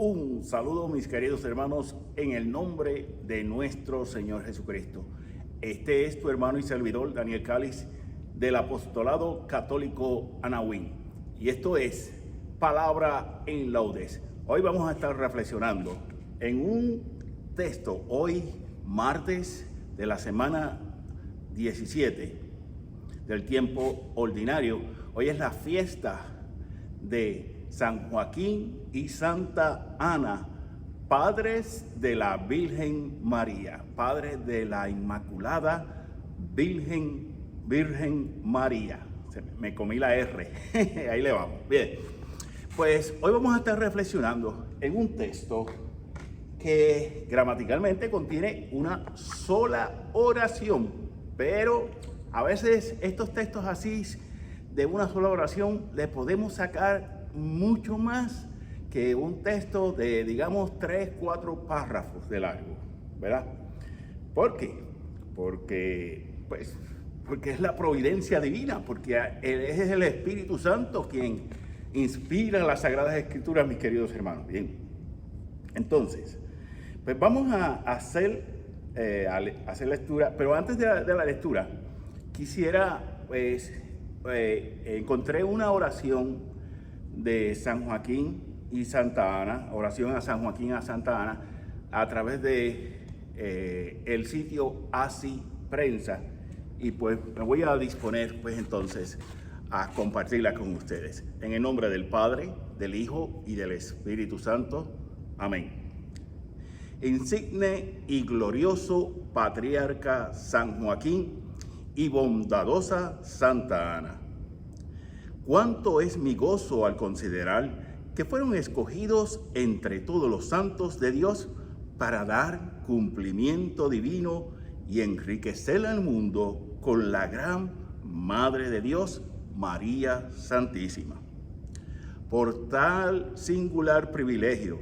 Un saludo, mis queridos hermanos, en el nombre de nuestro Señor Jesucristo. Este es tu hermano y servidor, Daniel Cáliz, del Apostolado Católico Anahuín. Y esto es Palabra en Laudes. Hoy vamos a estar reflexionando en un texto, hoy martes de la semana 17 del tiempo ordinario. Hoy es la fiesta de San Joaquín y Santa Ana, padres de la Virgen María, padres de la Inmaculada Virgen María. Me comí la R, ahí le vamos. Bien, pues hoy vamos a estar reflexionando en un texto que gramaticalmente contiene una sola oración, pero a veces estos textos así de una sola oración le podemos sacar mucho más que un texto de, digamos, 3, 4 párrafos de largo, ¿verdad? ¿Por qué? Porque es la providencia divina, porque es el Espíritu Santo quien inspira las Sagradas Escrituras, mis queridos hermanos. Bien, entonces, pues vamos a hacer lectura, pero antes de la lectura, quisiera, encontré una oración de San Joaquín y Santa Ana, oración a San Joaquín y a Santa Ana, a través de el sitio Así Prensa, y pues me voy a disponer pues entonces a compartirla con ustedes. En el nombre del Padre, del Hijo y del Espíritu Santo. Amén. Insigne y glorioso Patriarca San Joaquín y bondadosa Santa Ana, cuánto es mi gozo al considerar que fueron escogidos entre todos los santos de Dios para dar cumplimiento divino y enriquecer al mundo con la gran Madre de Dios, María Santísima. Por tal singular privilegio,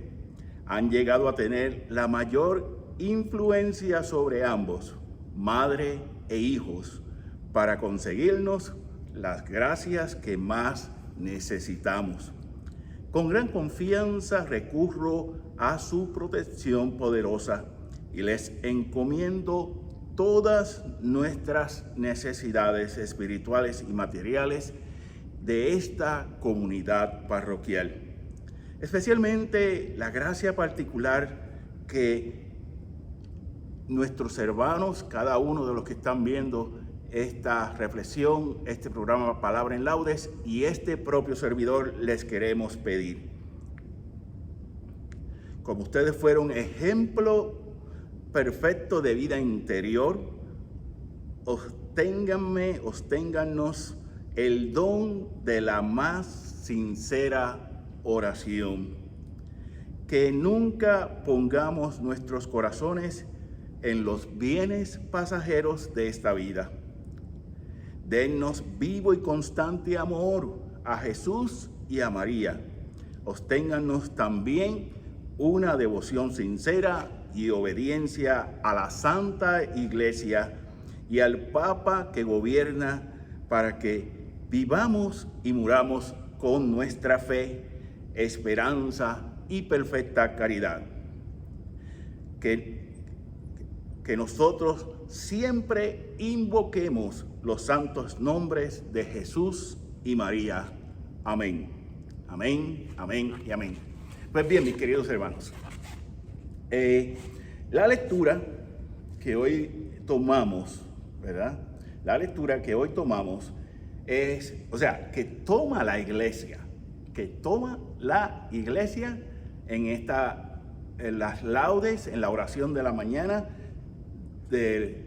han llegado a tener la mayor influencia sobre ambos, madre e hijos, para conseguirnos las gracias que más necesitamos. Con gran confianza recurro a su protección poderosa y les encomiendo todas nuestras necesidades espirituales y materiales de esta comunidad parroquial. Especialmente la gracia particular que nuestros hermanos, cada uno de los que están viendo esta reflexión, este programa Palabra en Laudes, y este propio servidor les queremos pedir. Como ustedes fueron ejemplo perfecto de vida interior, obténgannos el don de la más sincera oración. Que nunca pongamos nuestros corazones en los bienes pasajeros de esta vida. Dennos vivo y constante amor a Jesús y a María. Obténgannos también una devoción sincera y obediencia a la Santa Iglesia y al Papa que gobierna, para que vivamos y muramos con nuestra fe, esperanza y perfecta caridad. Que nosotros siempre invoquemos los santos nombres de Jesús y María. Amén. Amén, amén y amén. Pues bien, mis queridos hermanos, la lectura que hoy tomamos, ¿verdad? La lectura que hoy tomamos es, que toma la iglesia en las laudes, en la oración de la mañana de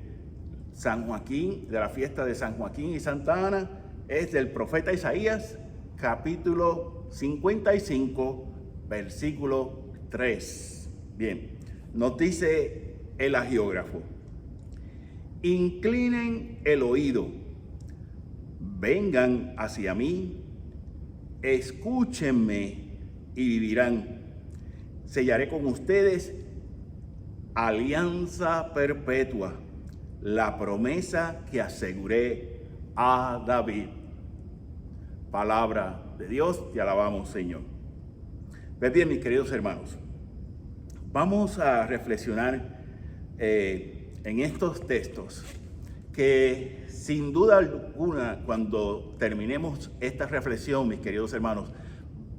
San Joaquín, de la fiesta de San Joaquín y Santa Ana, es del profeta Isaías, capítulo 55, versículo 3. Bien, nos dice el agiógrafo: inclinen el oído, vengan hacia mí, escúchenme y vivirán. Sellaré con ustedes alianza perpetua, la promesa que aseguré a David. Palabra de Dios, te alabamos, Señor. Pues bien, mis queridos hermanos, vamos a reflexionar en estos textos que sin duda alguna, cuando terminemos esta reflexión, mis queridos hermanos,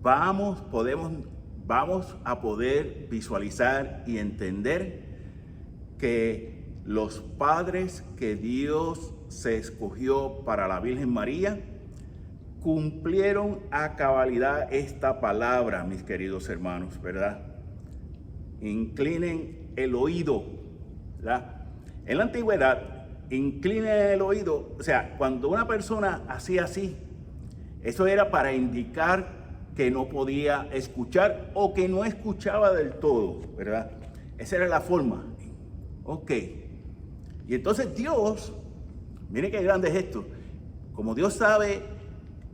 vamos a poder visualizar y entender que los padres que Dios se escogió para la Virgen María cumplieron a cabalidad esta palabra, mis queridos hermanos, ¿verdad? Inclinen el oído, ¿verdad? En la antigüedad, inclinen el oído, o sea, cuando una persona hacía así, eso era para indicar que no podía escuchar o que no escuchaba del todo, ¿verdad? Esa era la forma. Ok. Y entonces Dios, miren qué grande es esto, como Dios sabe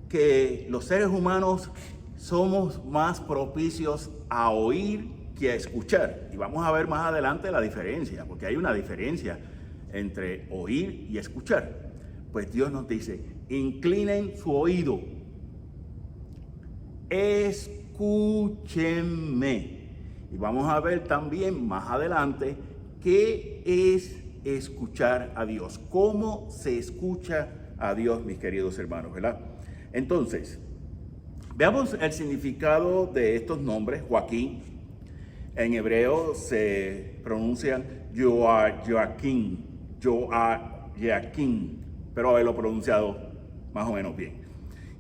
que los seres humanos somos más propicios a oír que a escuchar. Y vamos a ver más adelante la diferencia, porque hay una diferencia entre oír y escuchar. Pues Dios nos dice, inclinen su oído, escúchenme. Y vamos a ver también más adelante qué es escuchar a Dios, cómo se escucha a Dios, mis queridos hermanos, ¿verdad? Entonces, veamos el significado de estos nombres. Joaquín, en hebreo se pronuncian Joaquín, pero haberlo pronunciado más o menos bien.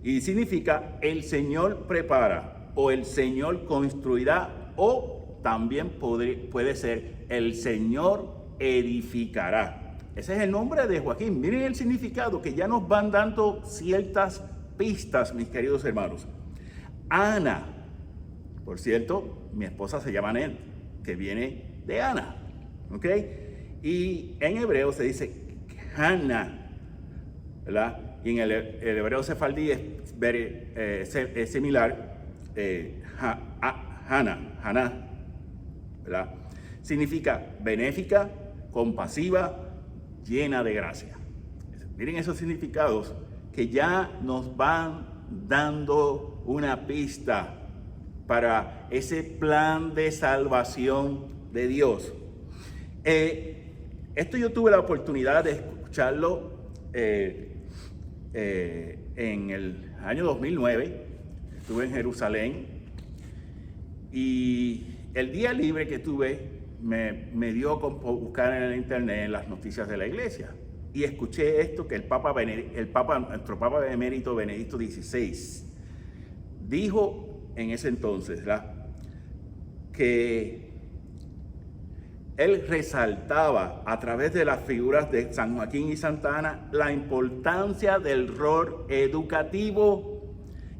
Y significa el Señor prepara o el Señor construirá o también puede ser el Señor edificará. Ese es el nombre de Joaquín. Miren el significado que ya nos van dando ciertas pistas, mis queridos hermanos. Ana, por cierto, mi esposa se llama Anet, que viene de Ana, ¿ok? Y en hebreo se dice Hannah, ¿verdad? Y en el hebreo sefardí es similar, Hannah, ¿verdad? Significa benéfica, compasiva, llena de gracia. Miren esos significados que ya nos van dando una pista para ese plan de salvación de Dios. Esto yo tuve la oportunidad de escucharlo en el año 2009. Estuve en Jerusalén y el día libre que tuve me dio con buscar en el internet las noticias de la iglesia. Y escuché esto que nuestro Papa Emérito Benedicto XVI dijo en ese entonces, ¿verdad? Que él resaltaba a través de las figuras de San Joaquín y Santa Ana la importancia del rol educativo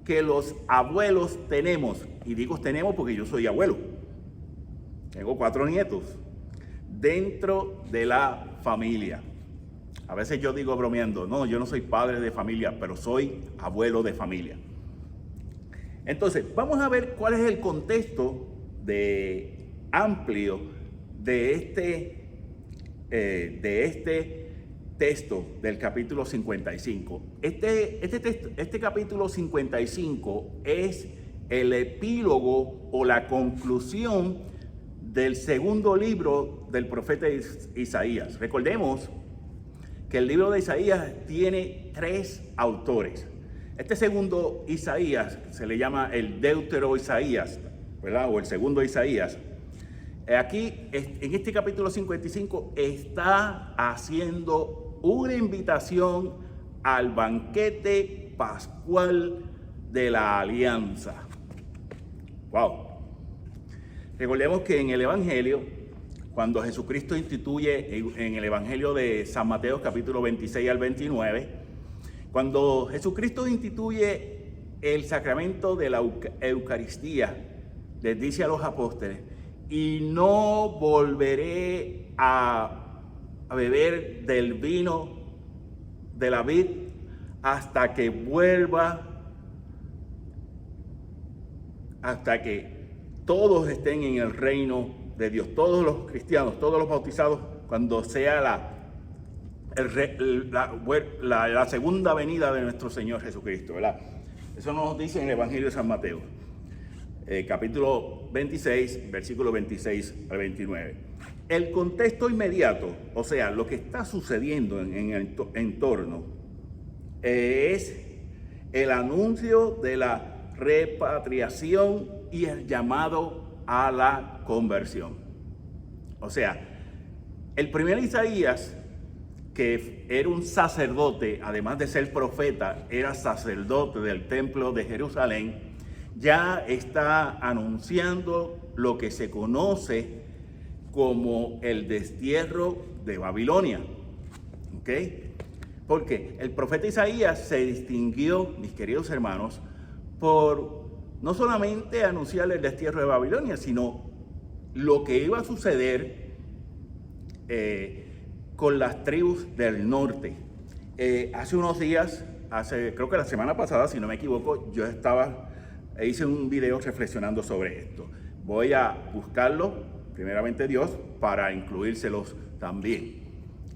que los abuelos tenemos. Y digo tenemos porque yo soy abuelo. Tengo 4 nietos dentro de la familia. A veces yo digo bromeando, no, yo no soy padre de familia, pero soy abuelo de familia. Entonces, vamos a ver cuál es el contexto amplio de este texto del capítulo 55. Este capítulo 55 es el epílogo o la conclusión del segundo libro del profeta Isaías. Recordemos que el libro de Isaías tiene 3 autores. Este segundo Isaías se le llama el Deutero Isaías, ¿verdad? O el segundo Isaías. Aquí, en este capítulo 55, está haciendo una invitación al banquete pascual de la alianza. ¡Wow! Recordemos que en el Evangelio, cuando Jesucristo instituye en el Evangelio de San Mateo, capítulo 26 al 29, cuando Jesucristo instituye el sacramento de la Eucaristía, les dice a los apóstoles, y no volveré a beber del vino de la vid hasta que todos estén en el reino de Dios, todos los cristianos, todos los bautizados, cuando sea la segunda venida de nuestro Señor Jesucristo, ¿verdad? Eso nos dice en el Evangelio de San Mateo. capítulo 26, versículo 26 al 29. El contexto inmediato, o sea, lo que está sucediendo en el entorno, es el anuncio de la repatriación y el llamado a la conversión. O sea, el primer Isaías, que era un sacerdote, además de ser profeta, era sacerdote del templo de Jerusalén, ya está anunciando lo que se conoce como el destierro de Babilonia. ¿Ok? Porque el profeta Isaías se distinguió, mis queridos hermanos, por no solamente anunciar el destierro de Babilonia, sino lo que iba a suceder con las tribus del norte. Hace unos días, creo que la semana pasada, si no me equivoco, hice un video reflexionando sobre esto. Voy a buscarlo, primeramente Dios, para incluírselos también.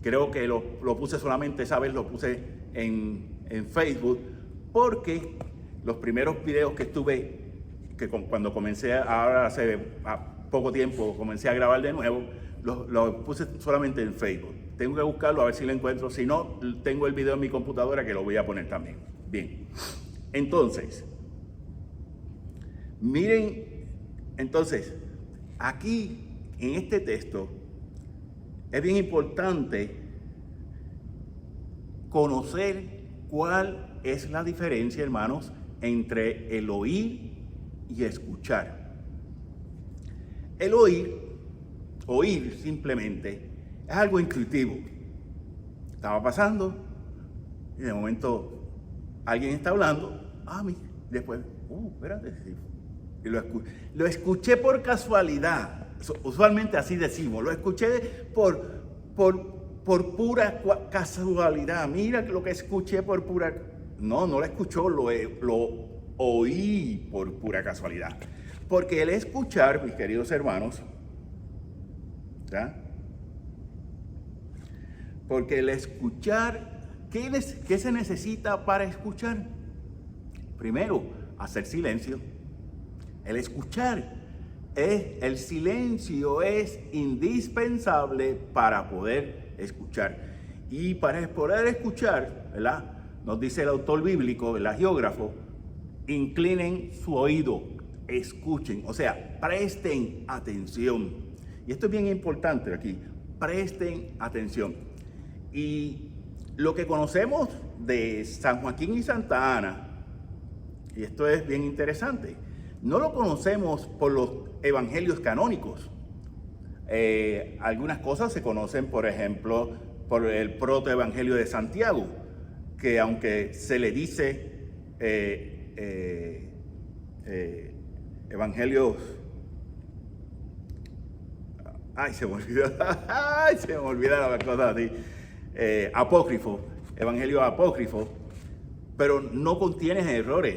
Creo que lo puse solamente esa vez, lo puse en Facebook, porque los primeros videos que estuve, cuando comencé, ahora hace poco tiempo, comencé a grabar de nuevo, lo puse solamente en Facebook. Tengo que buscarlo a ver si lo encuentro. Si no, tengo el video en mi computadora que lo voy a poner también. Bien. Entonces, miren, aquí en este texto es bien importante conocer cuál es la diferencia, hermanos, entre el oír y escuchar. El oír simplemente, es algo intuitivo. Estaba pasando y de momento alguien está hablando, después, espérate, y lo escuché por casualidad. Usualmente así decimos, lo escuché por pura casualidad. Mira lo que escuché por pura... No lo escuchó, lo oí por pura casualidad. Porque el escuchar, mis queridos hermanos, ¿ya? Porque el escuchar, ¿qué se necesita para escuchar? Primero, hacer silencio. El silencio es indispensable para poder escuchar. Y para poder escuchar, ¿verdad? Nos dice el autor bíblico, el geógrafo, inclinen su oído, escuchen, o sea, presten atención. Y esto es bien importante aquí, presten atención. Y lo que conocemos de San Joaquín y Santa Ana, y esto es bien interesante, no lo conocemos por los evangelios canónicos. Algunas cosas se conocen, por ejemplo, por el protoevangelio de Santiago, que aunque se le dice evangelios... se me olvidó la cosa así. Apócrifo, evangelio apócrifo, pero no contiene errores.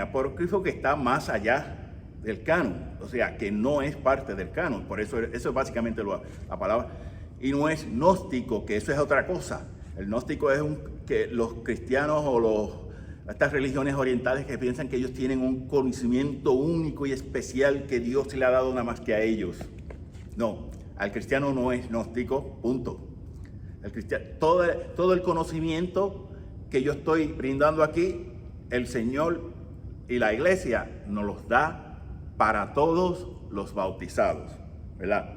Apócrifo que está más allá del canon, o sea, que no es parte del canon. Por eso es básicamente la palabra. Y no es gnóstico, que eso es otra cosa. El gnóstico es que los cristianos o estas religiones orientales que piensan que ellos tienen un conocimiento único y especial que Dios le ha dado nada más que a ellos. No, al cristiano no es gnóstico, punto. El cristiano, todo el conocimiento que yo estoy brindando aquí, el Señor y la iglesia nos los da para todos los bautizados, ¿verdad?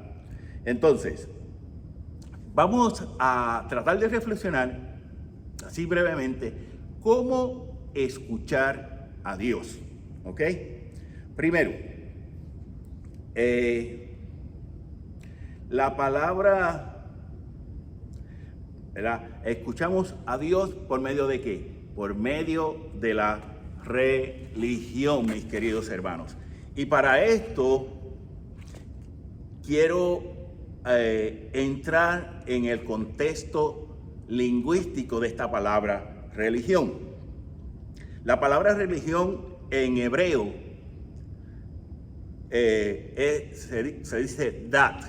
Entonces, vamos a tratar de reflexionar, así brevemente, cómo escuchar a Dios, ¿ok? Primero, la palabra, ¿verdad? Escuchamos a Dios por medio de ¿qué? Por medio de la religión, mis queridos hermanos. Y para esto quiero entrar en el contexto lingüístico de esta palabra religión. La palabra religión en hebreo se dice dat.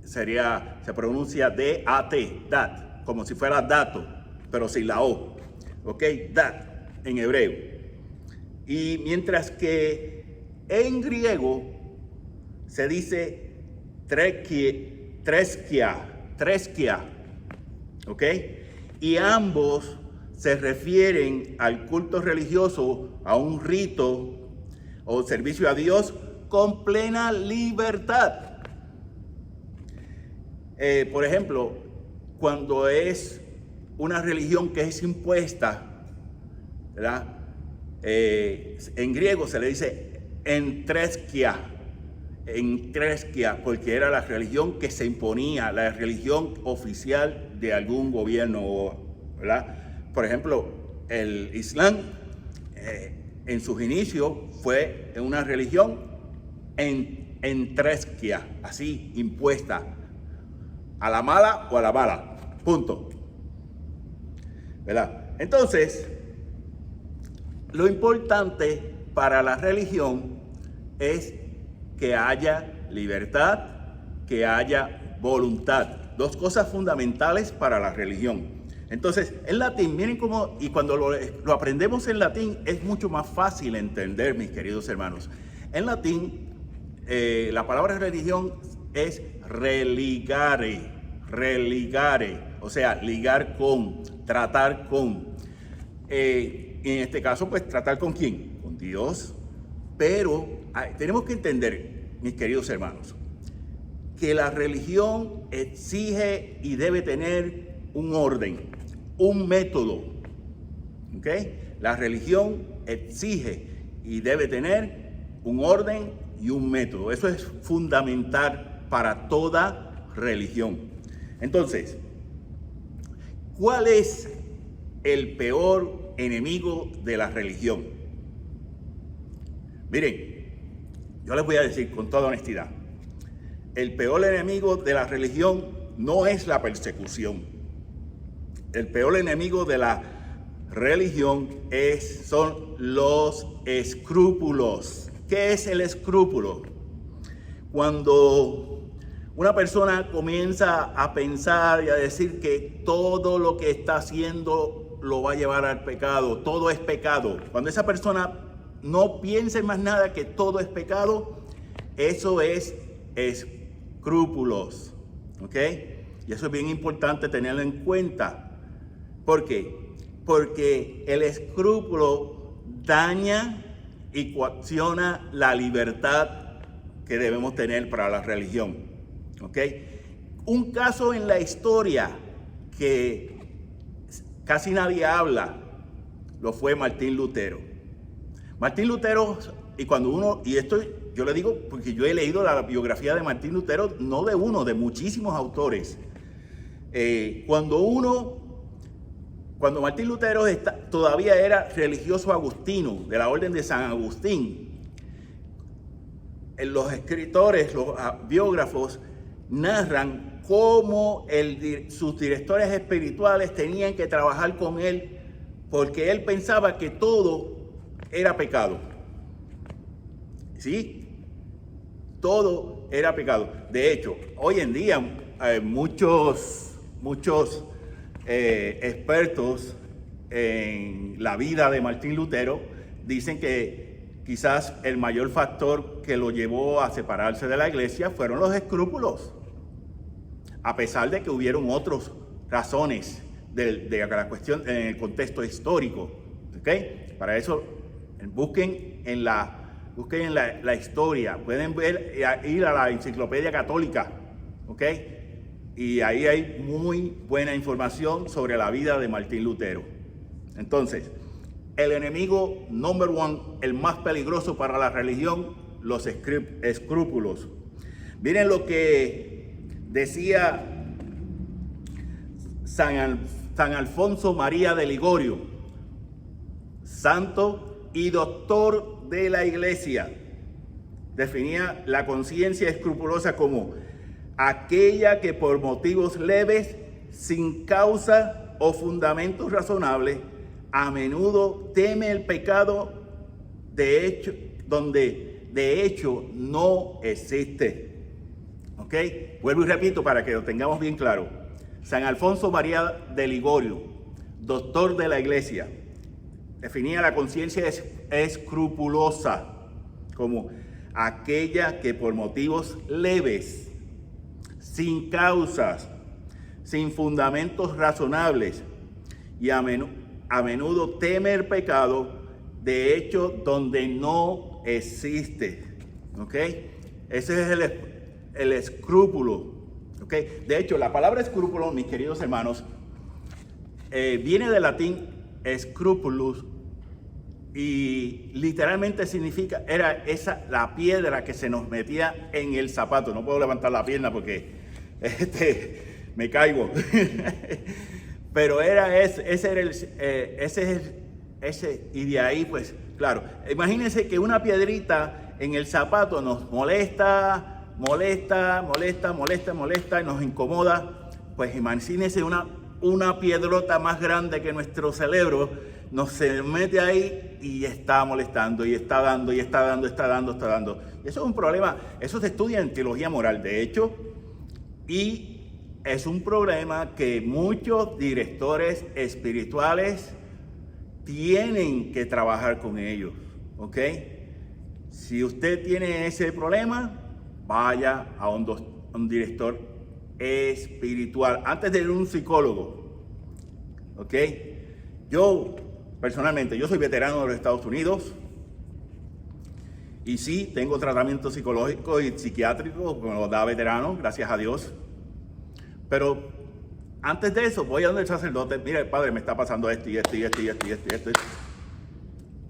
Se pronuncia D-A-T, dat, como si fuera dato, pero sin la O. ¿Ok? Dat, en hebreo. Y mientras que En griego se dice treskia, ¿ok? Y ambos se refieren al culto religioso, a un rito o servicio a Dios con plena libertad. Por ejemplo, cuando es una religión que es impuesta, ¿verdad? En griego se le dice entreskia, porque era la religión que se imponía, la religión oficial de algún gobierno, ¿verdad? Por ejemplo, el Islam en sus inicios fue una religión entreskia, así, impuesta, a la mala o a la mala, punto, ¿verdad? Entonces, lo importante para la religión es que haya libertad, que haya voluntad. Dos cosas fundamentales para la religión. Entonces, en latín, miren cómo, y cuando lo aprendemos en latín, es mucho más fácil entender, mis queridos hermanos. En latín, la palabra religión es religare, o sea, ligar con, tratar con. En este caso, pues, ¿tratar con quién? Con Dios. Pero tenemos que entender, mis queridos hermanos, que la religión exige y debe tener un orden, un método. ¿Ok? La religión exige y debe tener un orden y un método. Eso es fundamental para toda religión. Entonces, ¿cuál es el peor enemigo de la religión? Miren, yo les voy a decir con toda honestidad, el peor enemigo de la religión no es la persecución. El peor enemigo de la religión son los escrúpulos. ¿Qué es el escrúpulo? Cuando una persona comienza a pensar y a decir que todo lo que está haciendo lo va a llevar al pecado, todo es pecado. Cuando esa persona no piensa en más nada, que todo es pecado, eso es escrúpulos, ¿ok? Y eso es bien importante tenerlo en cuenta. ¿Por qué? Porque el escrúpulo daña y coacciona la libertad que debemos tener para la religión, ¿ok? Un caso en la historia que casi nadie habla, lo fue Martín Lutero. Martín Lutero, y esto yo le digo porque yo he leído la biografía de Martín Lutero, no de uno, de muchísimos autores. Cuando Martín Lutero todavía era religioso agustino, de la orden de San Agustín, los escritores, los biógrafos, narran cómo sus directores espirituales tenían que trabajar con él porque él pensaba que todo era pecado. ¿Sí? Todo era pecado. De hecho, hoy en día muchos expertos en la vida de Martín Lutero dicen que quizás el mayor factor que lo llevó a separarse de la iglesia fueron los escrúpulos, a pesar de que hubieron otras razones de la cuestión en el contexto histórico. ¿Okay? Para eso busquen en la historia, pueden ir a la Enciclopedia Católica, ¿ok? Y ahí hay muy buena información sobre la vida de Martín Lutero. Entonces, el enemigo number one, el más peligroso para la religión, los escrúpulos. Miren lo que decía San Alfonso María de Ligorio, santo y doctor de la Iglesia. Definía la conciencia escrupulosa como aquella que por motivos leves, sin causa o fundamentos razonables, a menudo teme el pecado donde de hecho no existe. ¿Ok? Vuelvo y repito para que lo tengamos bien claro. San Alfonso María de Ligorio, doctor de la Iglesia, definía la conciencia escrupulosa como aquella que por motivos leves, sin causas, sin fundamentos razonables y a menudo teme el pecado, de hecho, donde no existe. ¿Ok? Ese es el escrúpulo. ¿Ok? De hecho, la palabra escrúpulo, mis queridos hermanos, viene del latín scrupulus y literalmente significa, era la piedra que se nos metía en el zapato. No puedo levantar la pierna porque me caigo. Pero y de ahí pues, claro, imagínense que una piedrita en el zapato nos molesta y nos incomoda. Pues imagínense una piedrota más grande que nuestro cerebro, nos se mete ahí y está molestando, y está dando. Y eso es un problema, eso se estudia en teología moral, de hecho, y es un problema que muchos directores espirituales tienen que trabajar con ellos, ¿ok? Si usted tiene ese problema, vaya a un director espiritual antes de ir a un psicólogo, ¿ok? Yo, personalmente, yo soy veterano de los Estados Unidos y sí, tengo tratamiento psicológico y psiquiátrico, me lo da veterano, gracias a Dios. Pero antes de eso, voy a donde el sacerdote, mira, padre, me está pasando esto. Y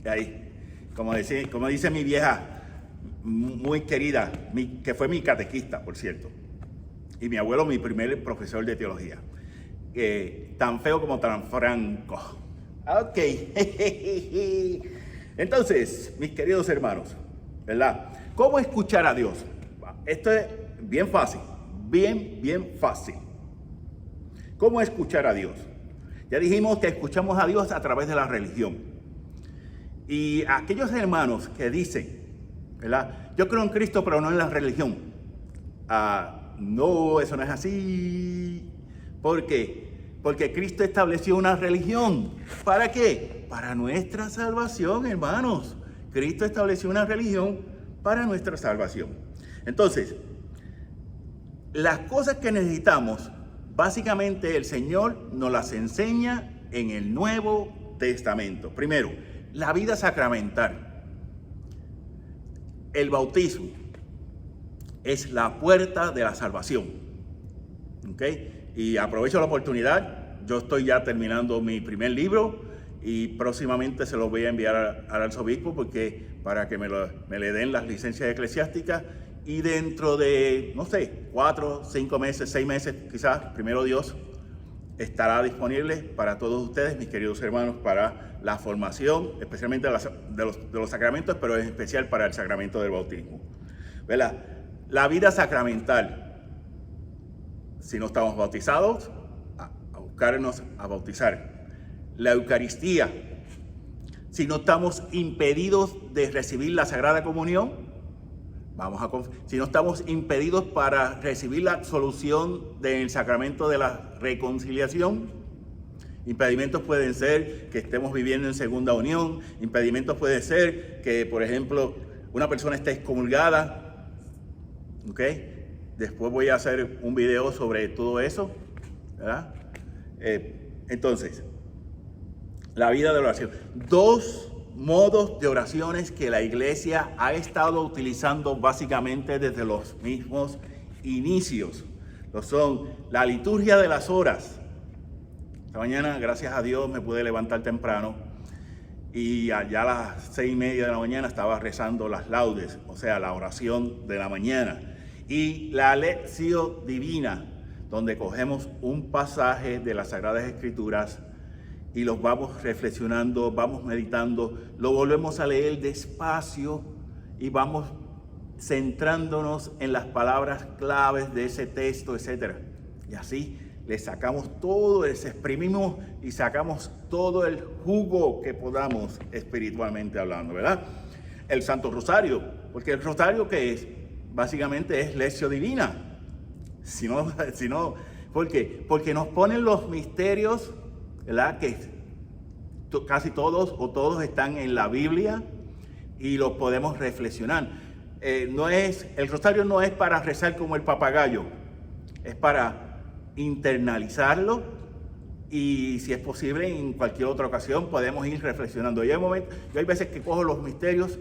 ahí, como dice mi vieja, muy querida, que fue mi catequista, por cierto, y mi abuelo, mi primer profesor de teología, tan feo como tan franco. Ok. Entonces, mis queridos hermanos, ¿verdad? ¿Cómo escuchar a Dios? Esto es bien fácil, bien fácil. ¿Cómo escuchar a Dios? Ya dijimos que escuchamos a Dios a través de la religión. Y aquellos hermanos que dicen, ¿verdad? Yo creo en Cristo, pero no en la religión. No, eso no es así. ¿Por qué? Porque Cristo estableció una religión. ¿Para qué? Para nuestra salvación, hermanos. Cristo estableció una religión para nuestra salvación. Entonces, las cosas que necesitamos, básicamente el Señor nos las enseña en el Nuevo Testamento. Primero, la vida sacramental. El bautismo es la puerta de la salvación. ¿Ok? Y aprovecho la oportunidad. Yo estoy ya terminando mi primer libro y próximamente se lo voy a enviar al arzobispo para que me le den las licencias eclesiásticas. Y dentro de, no sé, 4, 5 meses, 6 meses, quizás, primero Dios, estará disponible para todos ustedes, mis queridos hermanos, para la formación, especialmente de los sacramentos, pero en especial para el sacramento del bautismo. ¿Verdad? La vida sacramental. Si no estamos bautizados, a buscarnos a bautizar. La Eucaristía. Si no estamos impedidos de recibir la Sagrada Comunión, si no estamos impedidos para recibir la absolución del sacramento de la reconciliación, impedimentos pueden ser que estemos viviendo en segunda unión, impedimentos pueden ser que, por ejemplo, una persona esté excomulgada, ¿ok? Después voy a hacer un video sobre todo eso, ¿verdad? Entonces, la vida de oración. 2 modos de oraciones que la iglesia ha estado utilizando básicamente desde los mismos inicios. Lo son la liturgia de las horas. Esta mañana, gracias a Dios, me pude levantar temprano y allá a las 6:30 de la mañana estaba rezando las laudes, o sea, la oración de la mañana. Y la lección divina, donde cogemos un pasaje de las Sagradas Escrituras y los vamos reflexionando, vamos meditando, lo volvemos a leer despacio y vamos centrándonos en las palabras claves de ese texto, etc. Y así le sacamos todo, les exprimimos y sacamos todo el jugo que podamos espiritualmente hablando, ¿verdad? El Santo Rosario, porque el Rosario, ¿qué es? Básicamente es lección divina. ¿Por qué? Porque nos ponen los misterios, ¿verdad? Que casi todos o todos están en la Biblia, y lo podemos reflexionar. El rosario no es para rezar como el papagayo, es para internalizarlo y si es posible en cualquier otra ocasión podemos ir reflexionando. Yo hay veces que cojo los misterios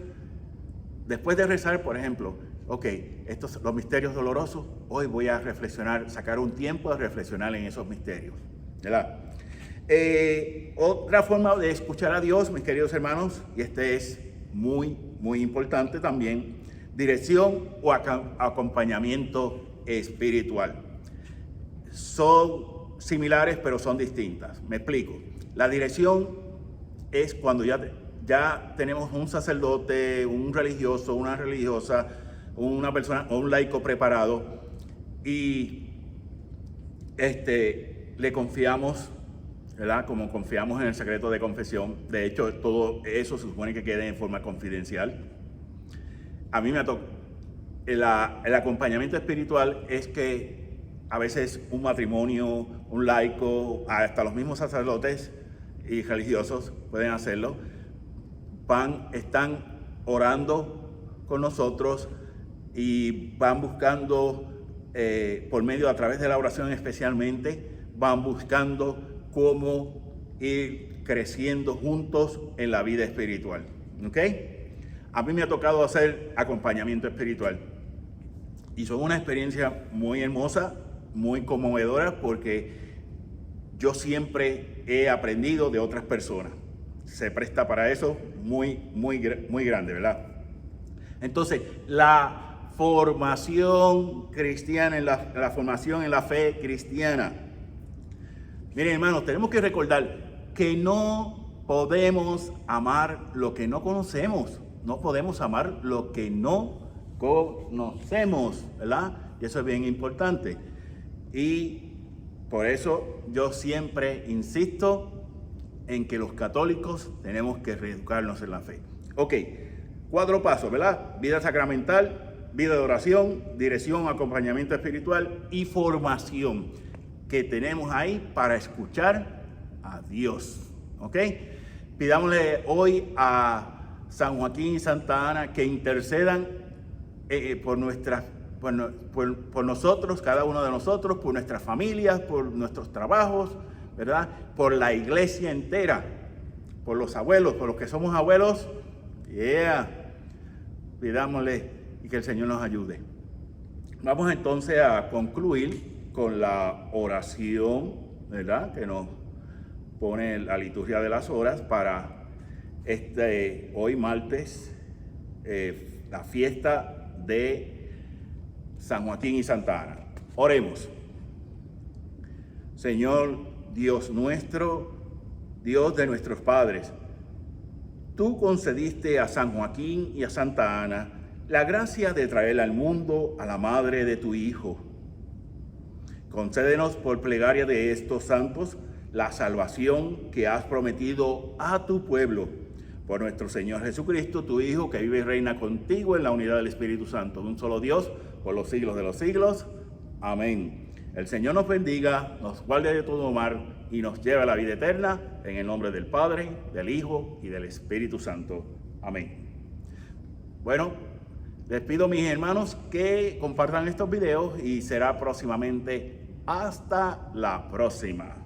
después de rezar, por ejemplo, los misterios dolorosos, hoy voy a reflexionar, sacar un tiempo de reflexionar en esos misterios, ¿verdad? Otra forma de escuchar a Dios, mis queridos hermanos, y este es muy, muy importante también, dirección o acompañamiento espiritual. Son similares, pero son distintas. Me explico. La dirección es cuando ya tenemos un sacerdote, un religioso, una religiosa, una persona o un laico preparado y le confiamos, ¿verdad? Como confiamos en el secreto de confesión. De hecho, todo eso se supone que quede en forma confidencial. A mí me ha tocado. El acompañamiento espiritual es que a veces un matrimonio, un laico, hasta los mismos sacerdotes y religiosos pueden hacerlo. Están orando con nosotros y van buscando, por medio, a través de la oración especialmente, van buscando cómo ir creciendo juntos en la vida espiritual. ¿Ok? A mí me ha tocado hacer acompañamiento espiritual y son una experiencia muy hermosa, muy conmovedora, porque yo siempre he aprendido de otras personas. Se presta para eso muy, muy, muy grande, ¿verdad? Entonces, la formación cristiana, la formación en la fe cristiana. Miren, hermanos, tenemos que recordar que no podemos amar lo que no conocemos. No podemos amar lo que no conocemos, ¿verdad? Y eso es bien importante. Y por eso yo siempre insisto en que los católicos tenemos que reeducarnos en la fe. 4 pasos, ¿verdad? Vida sacramental, vida de oración, dirección, acompañamiento espiritual y formación que tenemos ahí para escuchar a Dios. Pidámosle hoy a San Joaquín y Santa Ana que intercedan por nosotros, cada uno de nosotros, por nuestras familias, por nuestros trabajos, ¿verdad? Por la iglesia entera, por los abuelos, por los que somos abuelos. Pidámosle y que el Señor nos ayude. Vamos entonces a concluir con la oración, ¿verdad? Que nos pone la liturgia de las horas para hoy martes, la fiesta de San Joaquín y Santa Ana. Oremos. Señor Dios nuestro, Dios de nuestros padres, tú concediste a San Joaquín y a Santa Ana la gracia de traer al mundo a la madre de tu Hijo. Concédenos por plegaria de estos santos la salvación que has prometido a tu pueblo. Por nuestro Señor Jesucristo, tu Hijo, que vive y reina contigo en la unidad del Espíritu Santo, de un solo Dios, por los siglos de los siglos. Amén. El Señor nos bendiga, nos guarde de todo mal y nos lleve a la vida eterna, en el nombre del Padre, del Hijo y del Espíritu Santo. Amén. Bueno, les pido, mis hermanos, que compartan estos videos y será próximamente. Hasta la próxima.